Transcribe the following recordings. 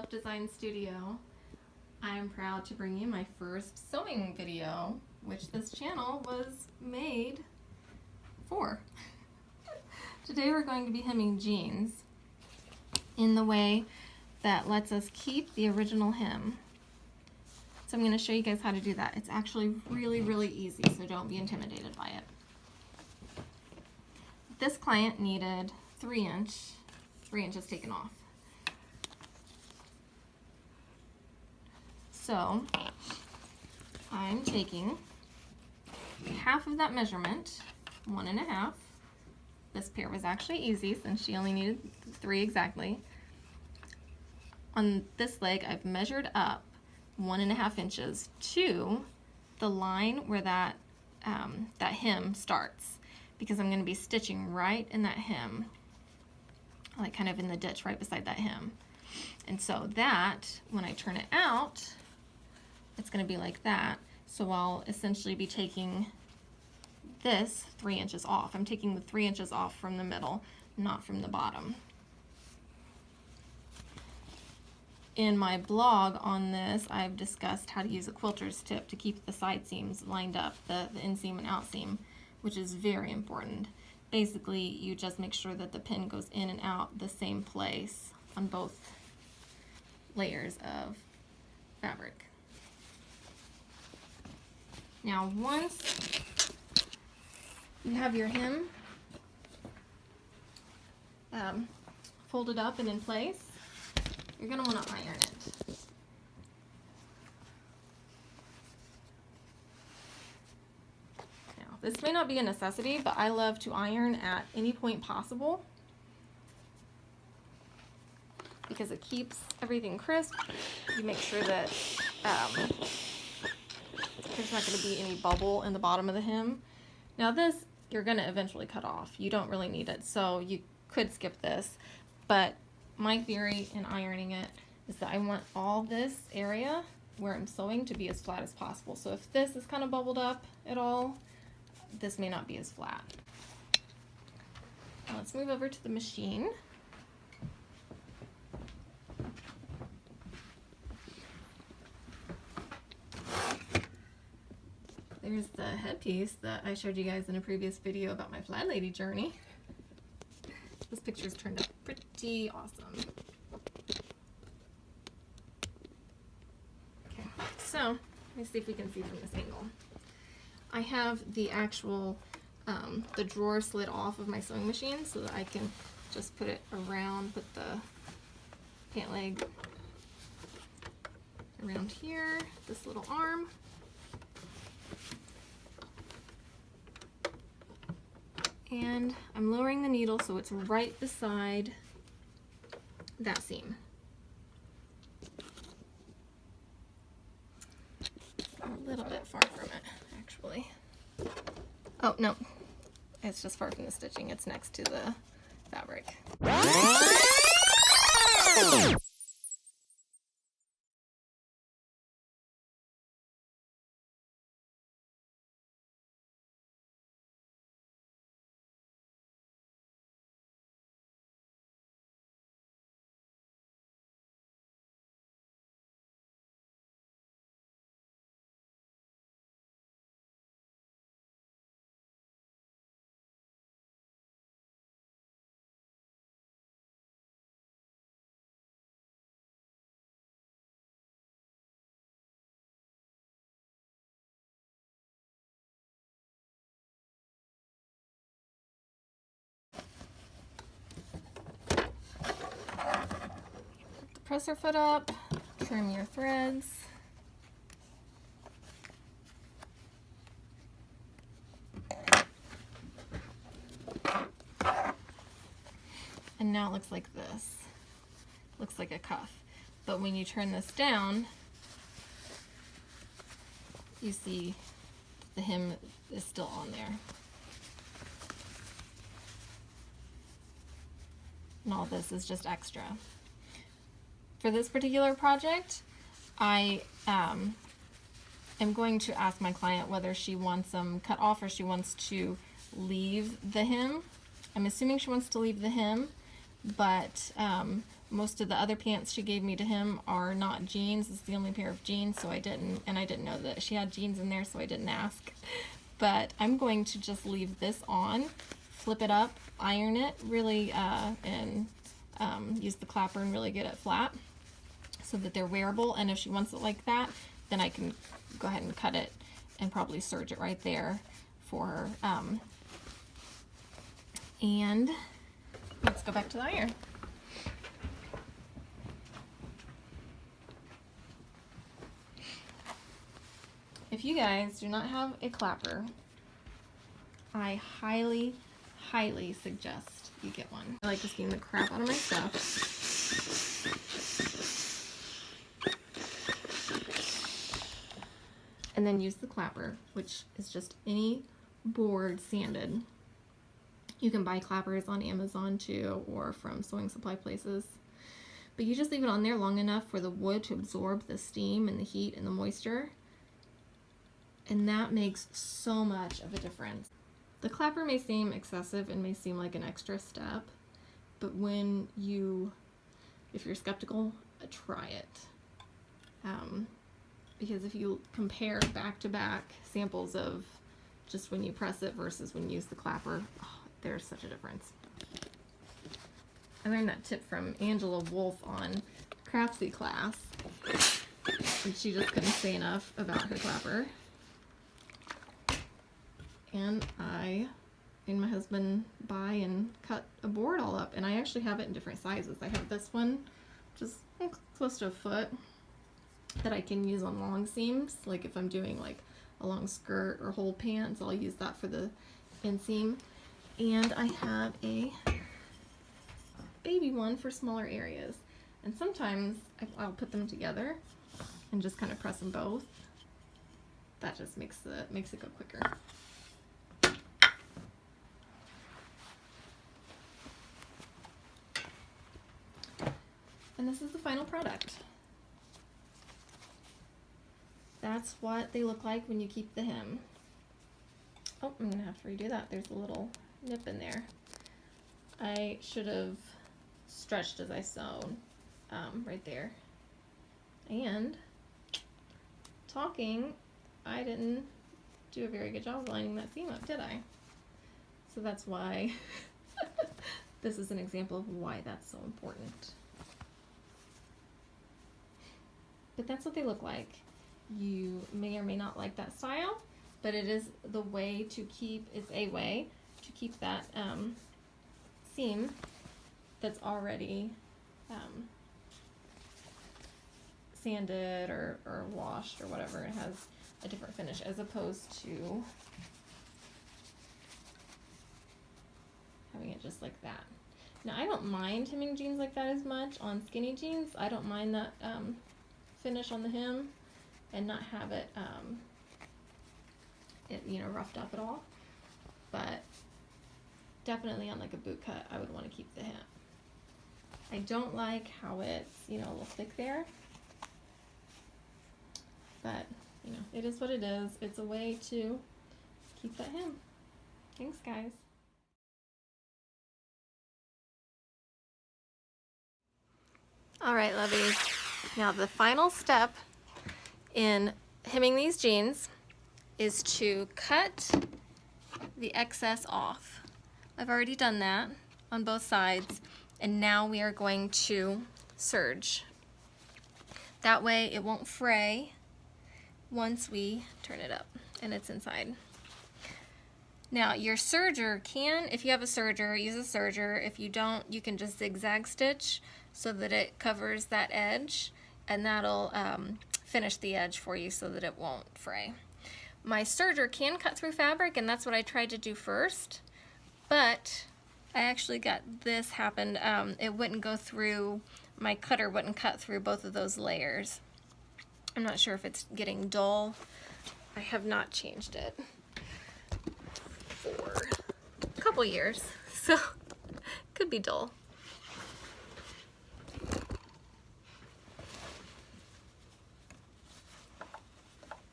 Self Design Studio. I'm proud to bring you my first sewing video, which this channel was made for. Today we're going to be hemming jeans in the way that lets us keep the original hem. So I'm going to show you guys how to do that. It's actually really easy, so don't be intimidated by it. This client needed 3 inches taken off. So I'm taking half of that measurement, 1.5. This pair was actually easy since she only needed 3 exactly. On this leg, I've measured up 1.5 inches to the line where that hem starts, because I'm going to be stitching right in that hem, like kind of in the ditch right beside that hem. And so that, when I turn it out, it's going to be like that. So I'll essentially be taking this 3 inches off. I'm taking the 3 inches off from the middle, not from the bottom. In my blog on this, I've discussed how to use a quilter's tip to keep the side seams lined up, the inseam and outseam, which is very important. Basically, you just make sure that the pin goes in and out the same place on both layers of fabric. Now, once you have your hem folded up and in place, you're going to want to iron it. Now, this may not be a necessity, but I love to iron at any point possible because it keeps everything crisp. You make sure that there's not going to be any bubble in the bottom of the hem. Now this, you're going to eventually cut off. You don't really need it, so you could skip this. But my theory in ironing it is that I want all this area where I'm sewing to be as flat as possible. So if this is kind of bubbled up at all, this may not be as flat. Now let's move over to the machine. There's the headpiece that I showed you guys in a previous video about my flat lady journey. This picture's turned out pretty awesome. Okay, so let me see if we can see from this angle. I have the actual, the drawer slid off of my sewing machine so that I can just put it around, put the pant leg around here, this little arm. And I'm lowering the needle so it's right beside that seam. A little bit far from it, actually. Oh, no. It's just far from the stitching. It's next to the fabric. Presser foot up, trim your threads. And now it looks like this. Looks like a cuff. But when you turn this down, you see the hem is still on there. And all this is just extra. For this particular project, I am going to ask my client whether she wants them cut off or she wants to leave the hem. I'm assuming she wants to leave the hem, but Most of the other pants she gave me to him are not jeans. It's the only pair of jeans, so I didn't know that she had jeans in there, so I didn't ask. But I'm going to just leave this on, flip it up, iron it really, and use the clapper and really get it flat so that they're wearable. And if she wants it like that, then I can go ahead and cut it and probably serge it right there for her. And let's go back to the iron. If you guys do not have a clapper, I highly, highly suggest you get one. I like just getting the crap out of my stuff. And then use the clapper, which is just any board sanded. You can buy clappers on Amazon too, or from sewing supply places. But you just leave it on there long enough for the wood to absorb the steam and the heat and the moisture. And that makes so much of a difference. The clapper may seem excessive and may seem like an extra step, but if you're skeptical, try it. Because if you compare back-to-back samples of just when you press it versus when you use the clapper, oh, there's such a difference. I learned that tip from Angela Wolf on Craftsy class, and she just couldn't say enough about her clapper. And I and my husband buy and cut a board all up, and I actually have it in different sizes. I have this one, just close to a foot, that I can use on long seams. Like if I'm doing like a long skirt or whole pants, I'll use that for the inseam. And I have a baby one for smaller areas. And sometimes I'll put them together and just kind of press them both. That just makes it go quicker. And this is the final product. That's what they look like when you keep the hem. Oh, I'm gonna have to redo that. There's a little nip in there. I should have stretched as I sewed right there. And talking, I didn't do a very good job lining that seam up, did I? So that's why this is an example of why that's so important. But that's what they look like. You may or may not like that style, but it is the way to keep, it's a way to keep that seam that's already sanded or washed or whatever. It has a different finish as opposed to having it just like that. Now I don't mind hemming jeans like that as much on skinny jeans. I don't mind that finish on the hem and not have it, roughed up at all. But definitely on like a boot cut, I would want to keep the hem. I don't like how it's, a little thick there. But, it is what it is. It's a way to keep that hem. Thanks, guys. All right, lovies. Now the final step in hemming these jeans is to cut the excess off. I've already done that on both sides, and now we are going to serge. That way it won't fray once we turn it up and it's inside. Now your serger can, if you have a serger, use a serger. If you don't, you can just zigzag stitch so that it covers that edge, and that'll finish the edge for you so that it won't fray. My serger can cut through fabric, and that's what I tried to do first, but I actually got this happened. It wouldn't go through, my cutter wouldn't cut through both of those layers. I'm not sure if it's getting dull. I have not changed it for a couple years, so could be dull.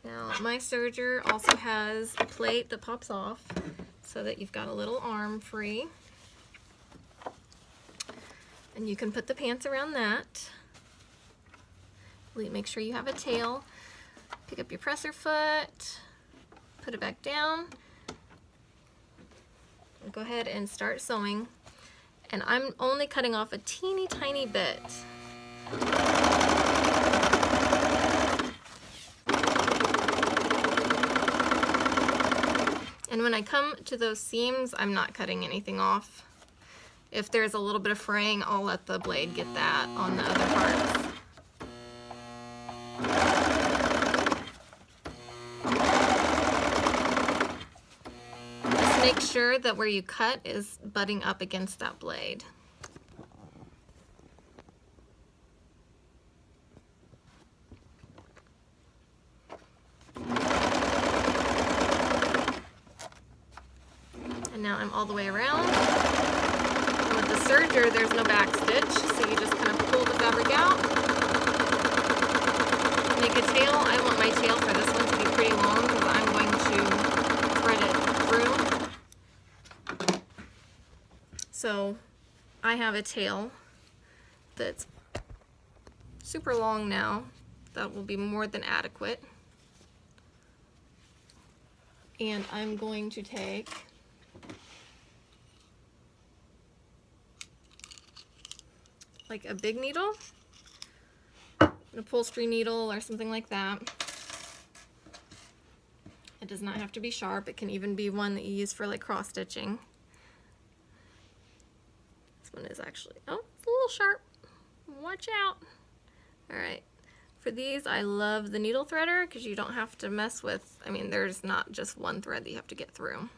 Now my serger also has a plate that pops off so that you've got a little arm free. And you can put the pants around that. Make sure you have a tail. Pick up your presser foot, put it back down, and go ahead and start sewing. And I'm only cutting off a teeny tiny bit. And when I come to those seams, I'm not cutting anything off. If there's a little bit of fraying, I'll let the blade get that on the other parts. Just make sure that where you cut is butting up against that blade. And now I'm all the way around. And with the serger, there's no back stitch, so you just kind of pull the fabric out. Make a tail. I want my tail for this one to be pretty long because I'm going to thread it through. So I have a tail that's super long now. That will be more than adequate. And I'm going to take like a big needle, an upholstery needle or something like that. It does not have to be sharp. It can even be one that you use for like cross stitching. This one is actually, oh, it's a little sharp. Watch out. All right. For these, I love the needle threader because you don't have to mess with, I mean, there's not just one thread that you have to get through.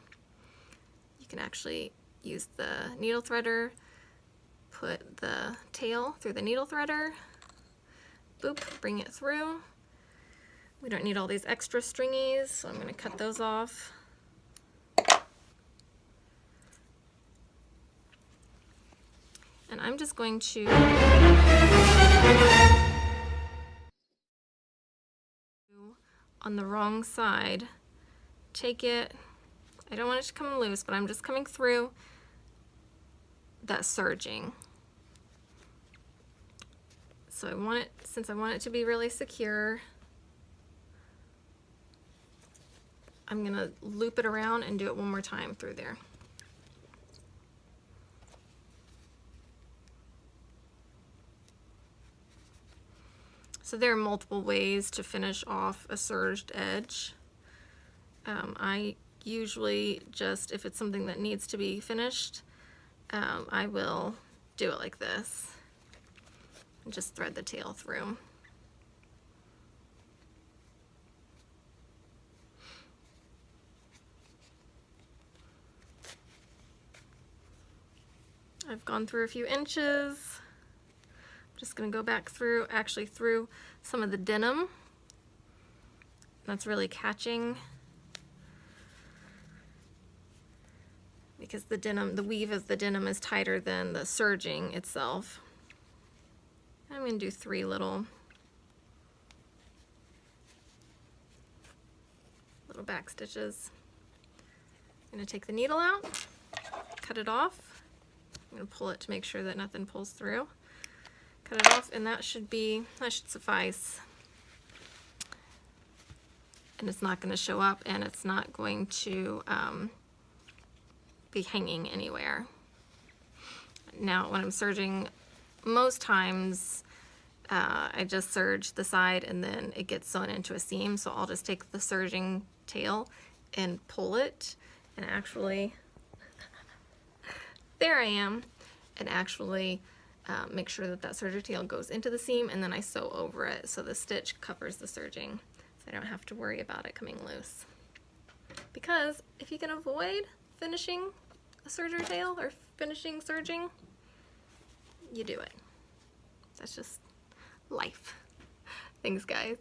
You can actually use the needle threader, put the tail through the needle threader, boop, bring it through. We don't need all these extra stringies, so I'm going to cut those off. And I'm just going to on the wrong side, take it, I don't want it to come loose, but I'm just coming through that serging. So I want it, since I want it to be really secure, I'm gonna loop it around and do it one more time through there. So there are multiple ways to finish off a serged edge. I usually just, if it's something that needs to be finished, I will do it like this and just thread the tail through. I've gone through a few inches. I'm just going to go back through, actually through some of the denim. That's really catching because the denim, the weave of the denim is tighter than the serging itself. I'm going to do 3 little back stitches. I'm going to take the needle out, cut it off. I'm going to pull it to make sure that nothing pulls through. Cut it off, and that should suffice. And it's not going to show up, and it's not going to be hanging anywhere. Now, when I'm serging, most times I just serge the side and then it gets sewn into a seam, so I'll just take the serging tail and pull it, and actually, there I am, and actually make sure that that serger tail goes into the seam, and then I sew over it so the stitch covers the serging, so I don't have to worry about it coming loose. Because if you can avoid finishing a serger tail or finishing serging, you do it. That's just life. Thanks, guys.